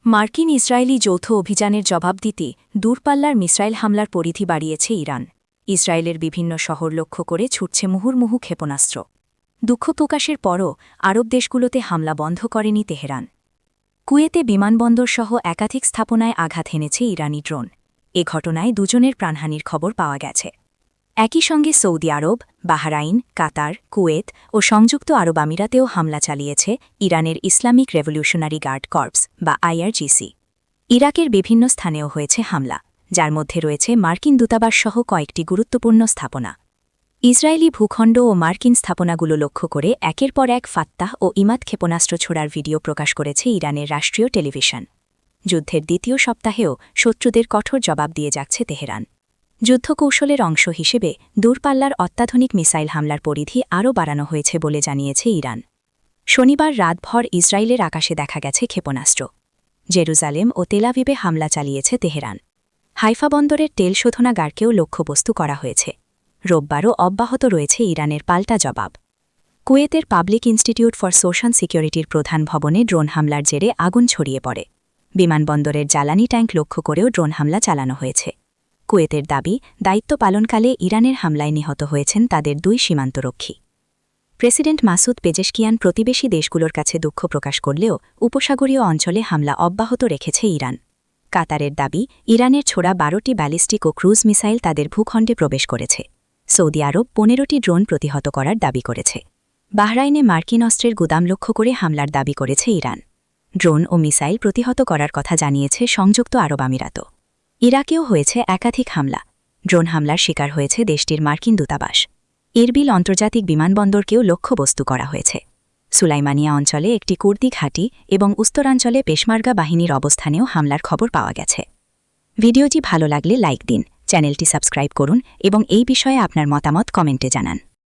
মার্কিন ইসরায়েলি যৌথ অভিযানের জবাব দিতে দূরপাল্লার মিসাইল হামলার পরিধি বাড়িয়েছে ইরান। ইসরায়েলের বিভিন্ন শহর লক্ষ্য করে ছুটছে মুহুর্মুহু ক্ষেপণাস্ত্র। দুঃখ প্রকাশের পরও আরব দেশগুলোতে হামলা বন্ধ করেনি তেহরান। কুয়েতে বিমানবন্দরসহ একাধিক স্থাপনায় আঘাত হেনেছে ইরানি ড্রোন। এ ঘটনায় দুজনের প্রাণহানির খবর পাওয়া গেছে। একই সঙ্গে সৌদি আরব, বাহরাইন, কাতার, কুয়েত ও সংযুক্ত আরব আমিরাতেও হামলা চালিয়েছে ইরানের ইসলামিক রেভলিউশনারি গার্ড কর্পস বা আইআরজিসি। ইরাকের বিভিন্ন স্থানেও হয়েছে হামলা, যার মধ্যে রয়েছে মার্কিন দূতাবাসসহ কয়েকটি গুরুত্বপূর্ণ স্থাপনা। ইসরায়েলি ভূখণ্ড ও মার্কিন স্থাপনাগুলো লক্ষ্য করে একের পর এক ফাত্তাহ ও ইমাদ ক্ষেপণাস্ত্র ছোড়ার ভিডিও প্রকাশ করেছে ইরানের রাষ্ট্রীয় টেলিভিশন। যুদ্ধের দ্বিতীয় সপ্তাহেও শত্রুদের কঠোর জবাব দিয়ে যাচ্ছে তেহরান। যুদ্ধকৌশলের অংশ হিসেবে দূরপাল্লার অত্যাধুনিক মিসাইল হামলার পরিধি আরও বাড়ানো হয়েছে বলে জানিয়েছে ইরান। শনিবার রাতভর ইসরায়েলের আকাশে দেখা গেছে ক্ষেপণাস্ত্র। জেরুজালেম ও তেলাভিবে হামলা চালিয়েছে তেহরান। হাইফা বন্দরের তেল শোধনাগারকেও লক্ষ্যবস্তু করা হয়েছে। রোববারও অব্যাহত রয়েছে ইরানের পাল্টা জবাব। কুয়েতের পাবলিক ইনস্টিটিউট ফর সোশ্যাল সিকিউরিটির প্রধান ভবনে ড্রোন হামলার জেরে আগুন ছড়িয়ে পড়ে। বিমানবন্দরের জ্বালানি ট্যাঙ্ক লক্ষ্য করেও ড্রোন হামলা চালানো হয়েছে। কুয়েতের দাবি, দায়িত্ব পালনকালে ইরানের হামলায় নিহত হয়েছেন তাদের 2 সীমান্তরক্ষী। প্রেসিডেন্ট মাসুদ পেজেশকিয়ান প্রতিবেশী দেশগুলোর কাছে দুঃখ প্রকাশ করলেও উপসাগরীয় অঞ্চলে হামলা অব্যাহত রেখেছে ইরান। কাতারের দাবি, ইরানের ছোড়া 12টি ব্যালিস্টিক ও ক্রুজ মিসাইল তাদের ভূখণ্ডে প্রবেশ করেছে। সৌদি আরব 15টি ড্রোন প্রতিহত করার দাবি করেছে। বাহরাইনে মার্কিন অস্ত্রের গুদাম লক্ষ্য করে হামলার দাবি করেছে ইরান। ড্রোন ও মিসাইল প্রতিহত করার কথা জানিয়েছে সংযুক্ত আরব আমিরাতও। ইরাকেও হয়েছে একাধিক হামলা। ড্রোন হামলার শিকার হয়েছে দেশটির মার্কিন দূতাবাস। এরবিল আন্তর্জাতিক বিমানবন্দরকেও লক্ষ্যবস্তু করা হয়েছে। সুলাইমানিয়া অঞ্চলে একটি কুর্দি ঘাঁটি এবং উত্তরাঞ্চলে পেশমার্গা বাহিনীর অবস্থানেও হামলার খবর পাওয়া গেছে। ভিডিওটি ভালো লাগলে লাইক দিন, চ্যানেলটি সাবস্ক্রাইব করুন এবং এই বিষয়ে আপনার মতামত কমেন্টে জানান।